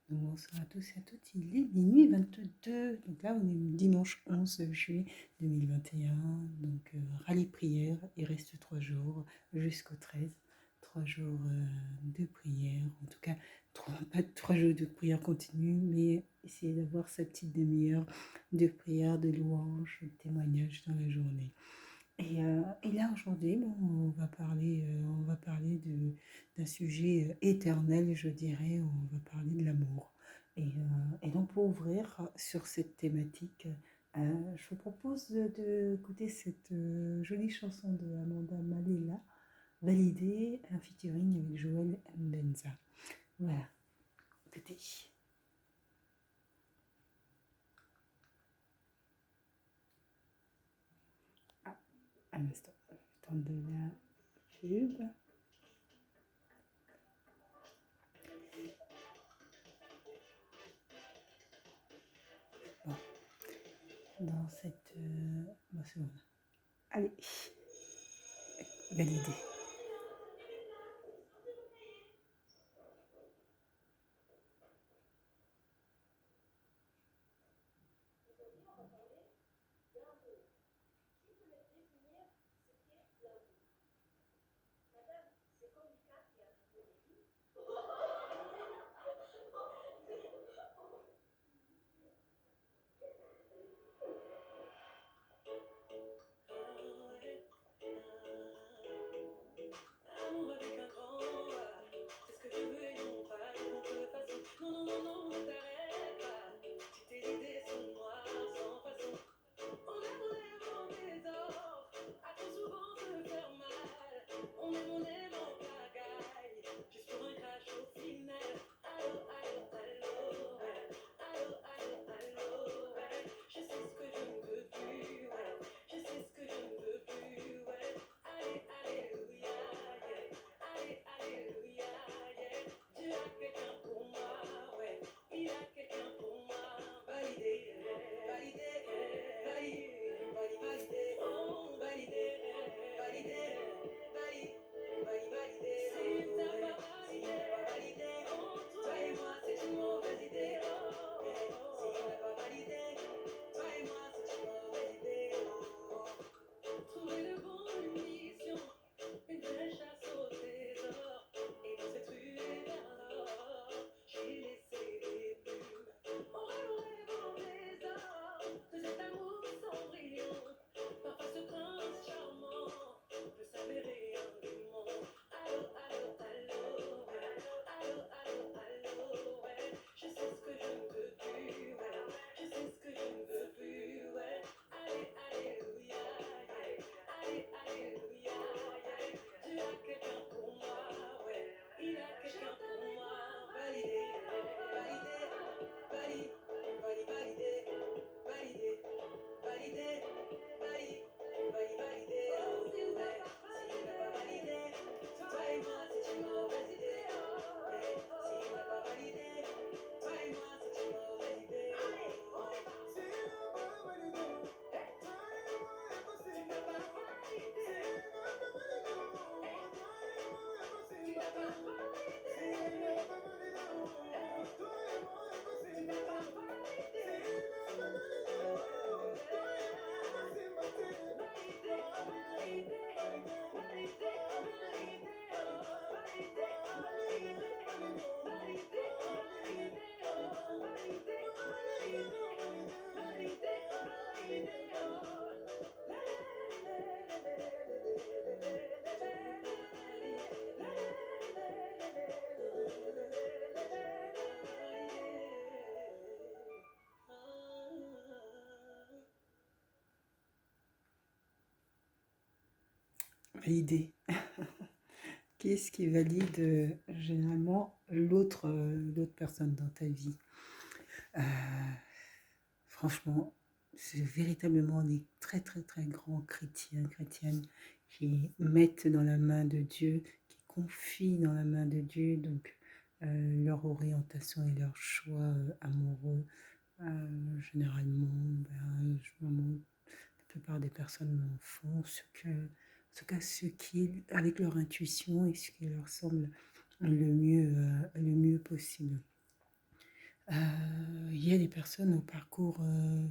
Donc bonsoir à tous et à toutes, il est minuit 22. Donc là, on est le dimanche 11 juillet 2021. Donc rallye prière, il reste 3 jours jusqu'au 13. 3 jours de prière, en tout cas, pas 3 jours de prière continue, mais essayer d'avoir sa petite demi-heure de prière, de louange, de témoignage dans la journée. Et là, aujourd'hui, bon, on va parler d'un sujet éternel, je dirais. On va parler de l'amour. Et donc, pour ouvrir sur cette thématique, je vous propose d'écouter cette jolie chanson de Amanda Mallela, Validée, un featuring avec Joël Mbenza. Voilà, écoutez. Ah, un instant, je tente de la pub. Bon, dans cette... bon, c'est bon. Allez, validé. Validé. Qu'est-ce qui valide généralement l'autre personne dans ta vie? Euh, Franchement, c'est véritablement des très très très grands chrétiens, chrétiennes qui mettent dans la main de Dieu, qui confient dans la main de Dieu, donc leur orientation et leur choix amoureux. Généralement, la plupart des personnes m'en font en tout cas ce qui, avec leur intuition et ce qui leur semble le mieux possible. Il y a des personnes au parcours,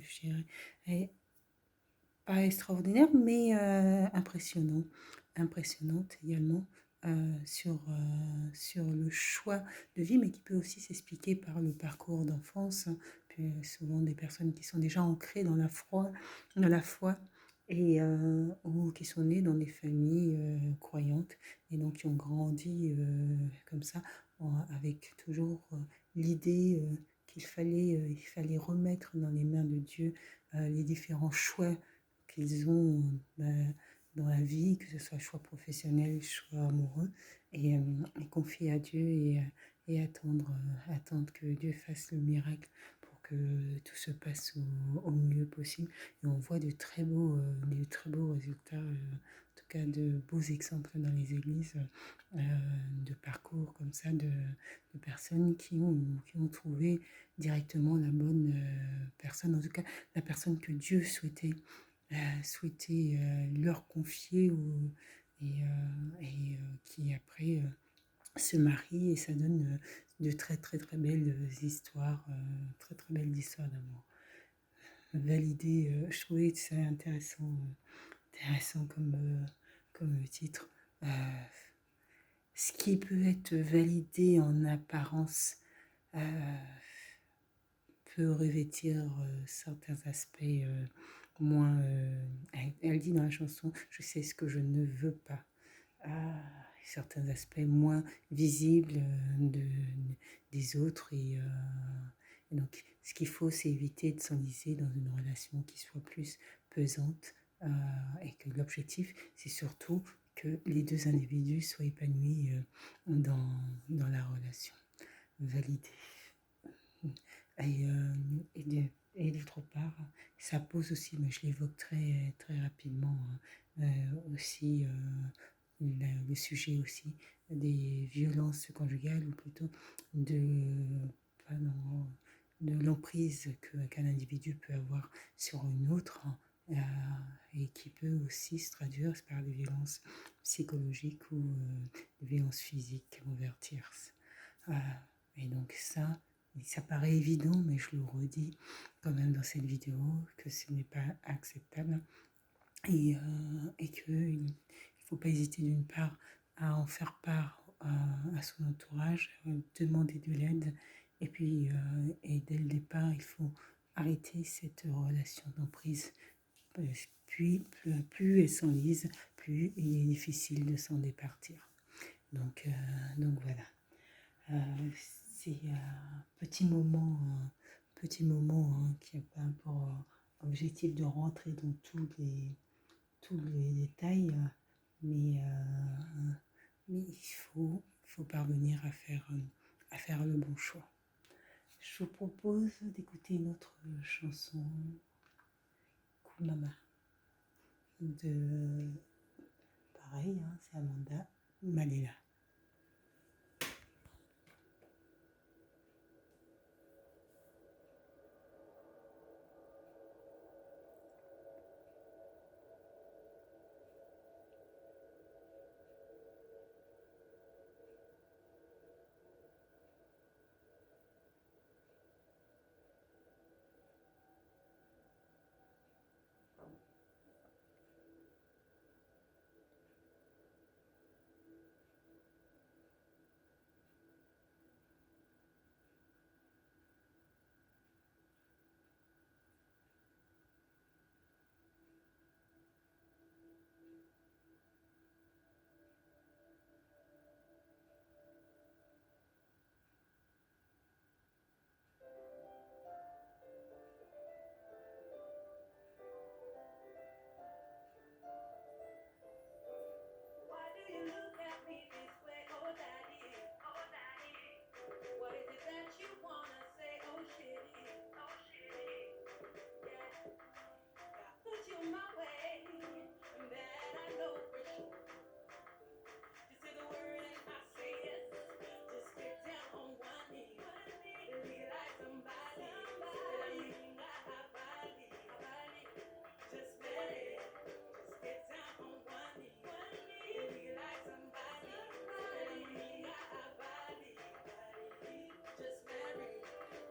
je dirais, pas extraordinaire, mais impressionnant. Impressionnante également sur le choix de vie, mais qui peut aussi s'expliquer par le parcours d'enfance, hein. Puis, souvent des personnes qui sont déjà ancrées dans la foi et ou qui sont nées dans des familles croyantes et donc qui ont grandi comme ça, avec toujours l'idée il fallait remettre dans les mains de Dieu les différents choix qu'ils ont dans la vie, que ce soit choix professionnel, choix amoureux, et confier à Dieu et attendre que Dieu fasse le miracle pour que tout se passe au mieux possible. Et on voit de très beaux résultats, en tout cas de beaux exemples dans les églises, euh, de parcours comme ça, de personnes qui ont trouvé directement la bonne personne, en tout cas la personne que Dieu souhaitait leur confier qui après se marie et ça donne de très très très belles histoires, très très belles histoires d'amour. Valider, je trouvais que c'est intéressant comme titre. Euh, Ce qui peut être validé en apparence euh, peut revêtir certains aspects moins. Elle dit dans la chanson, je sais ce que je ne veux pas. Certains aspects moins visibles des autres. Et donc, ce qu'il faut, c'est éviter de s'enliser dans une relation qui soit plus pesante. Et que l'objectif, c'est surtout que les deux individus soient épanouis dans la relation. Valider. Et, euh, et d'autre part, ça pose aussi, mais je l'évoque très, très rapidement, aussi le sujet aussi des violences conjugales, ou plutôt de, pardon, de l'emprise qu'un individu peut avoir sur une autre, et qui peut aussi se traduire par des violences psychologiques ou des violences physiques envers tierces. Euh, et donc ça paraît évident, mais je le redis quand même dans cette vidéo, que ce n'est pas acceptable et qu'il ne faut pas hésiter d'une part à en faire part à son entourage, demander de l'aide, et puis et dès le départ, il faut arrêter cette relation d'emprise. Puis plus elle s'enlise, plus il est difficile de s'en départir. Donc voilà. C'est un petit moment hein, qui n'a pas pour objectif de rentrer dans tous les détails, mais il faut parvenir à faire le bon choix. Je vous propose d'écouter une autre chanson, Kumama, de pareil, hein, c'est Amanda Malela.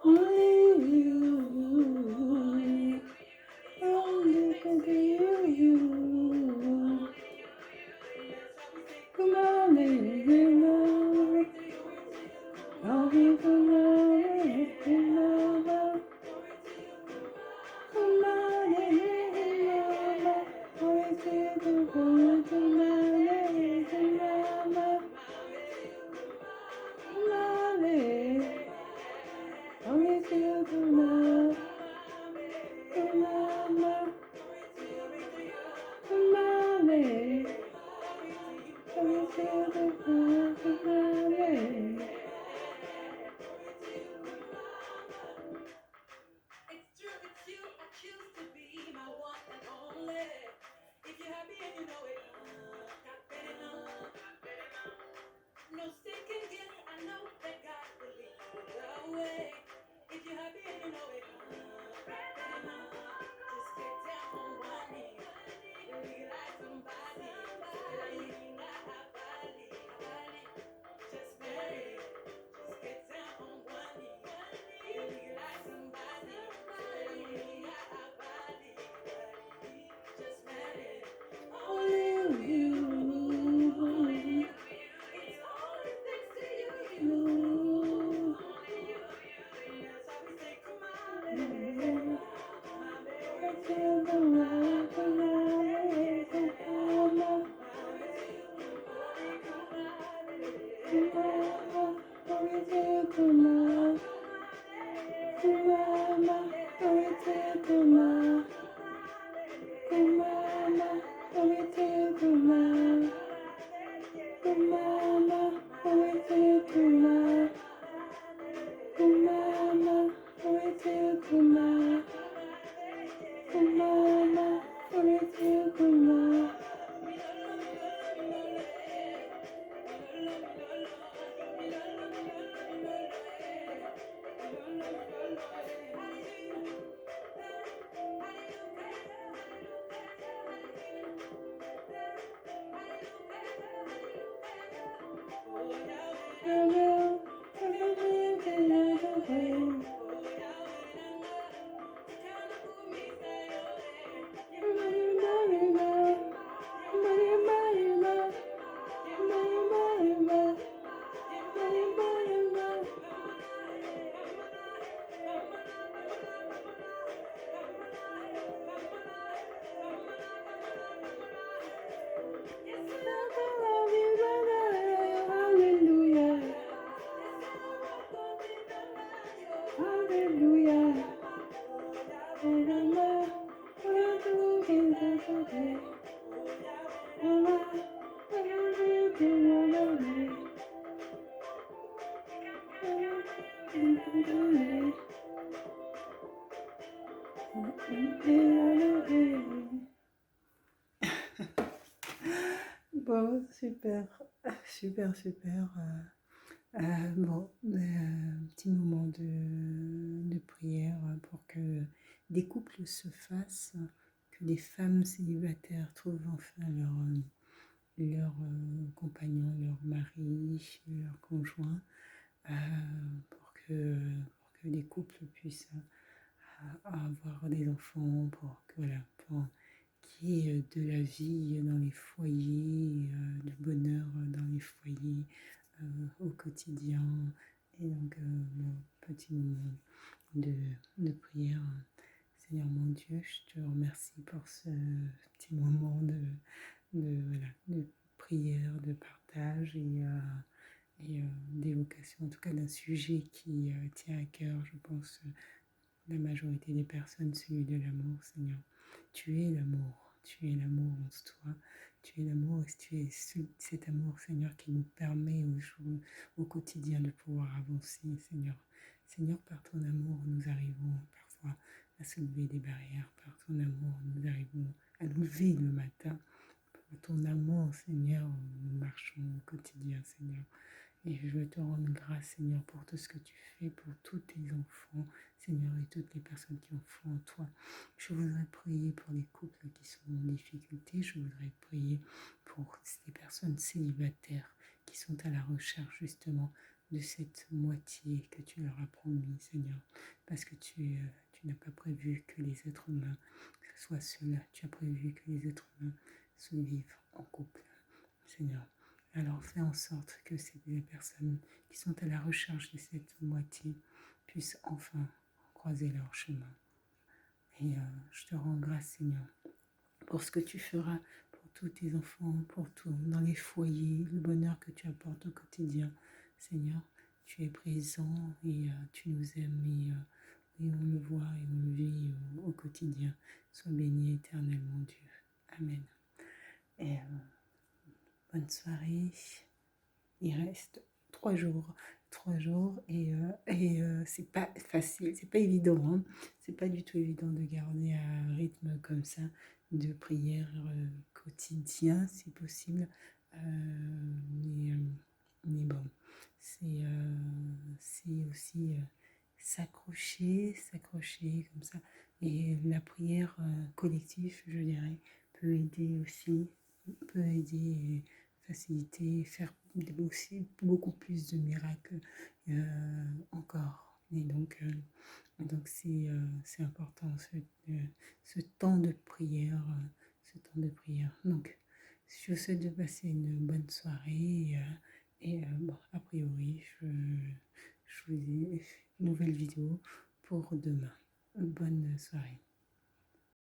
only you, only you. Come on, love, I'll be the love. Come on, love, always be the one to love, Come on, always be the love, come on, come on, always be the love, come on. Bon, super, super, super. Bon, petit moment de prière pour que des couples se fassent, que des femmes célibataires trouvent enfin leur compagnon, leur mari, leur conjoint, pour que des couples puissent avoir des enfants, pour que voilà, pour qu'il y ait de la vie dans les foyers, du bonheur dans les foyers au quotidien. Et donc, mon petit moment de prière. Seigneur mon Dieu, je te remercie pour ce petit moment voilà, de prière, de partage et d'évocation, en tout cas d'un sujet qui tient à cœur, je pense, la majorité des personnes, celui de l'amour, Seigneur. Tu es l'amour, tu es l'amour en toi, tu es l'amour et tu es cet amour, Seigneur, qui nous permet au quotidien de pouvoir avancer, Seigneur. Seigneur, par ton amour, nous arrivons parfois à soulever des barrières, par ton amour, nous arrivons à nous lever le matin. Par ton amour, Seigneur, nous marchons au quotidien, Seigneur. Et je veux te rendre grâce, Seigneur, pour tout ce que tu fais pour tous tes enfants, Seigneur, et toutes les personnes qui ont foi en toi. Je voudrais prier pour les couples qui sont en difficulté. Je voudrais prier pour ces personnes célibataires qui sont à la recherche, justement, de cette moitié que tu leur as promis, Seigneur, parce que tu n'as pas prévu que les êtres humains soient seuls, tu as prévu que les êtres humains se vivent en couple, Seigneur. Alors fais en sorte que ces personnes qui sont à la recherche de cette moitié puissent enfin croiser leur chemin. Et je te rends grâce, Seigneur, pour ce que tu feras pour tous tes enfants, pour tout, dans les foyers, le bonheur que tu apportes au quotidien. Seigneur, tu es présent et tu nous aimes et on le voit et on le vit au quotidien. Sois béni éternellement, Dieu. Amen. Et bonne soirée. Il reste 3 jours. 3 jours et c'est pas facile, c'est pas évident, hein. C'est pas du tout évident de garder un rythme comme ça de prière quotidien si possible. Mais bon, c'est aussi s'accrocher comme ça. Et la prière collective, je dirais, peut aider aussi, peut aider et faciliter, faire aussi beaucoup plus de miracles encore. Et donc c'est important ce temps de prière, ce temps de prière. Donc, je vous souhaite de passer une bonne soirée bon, a priori, je vous dis une nouvelle vidéo pour demain. Bonne soirée.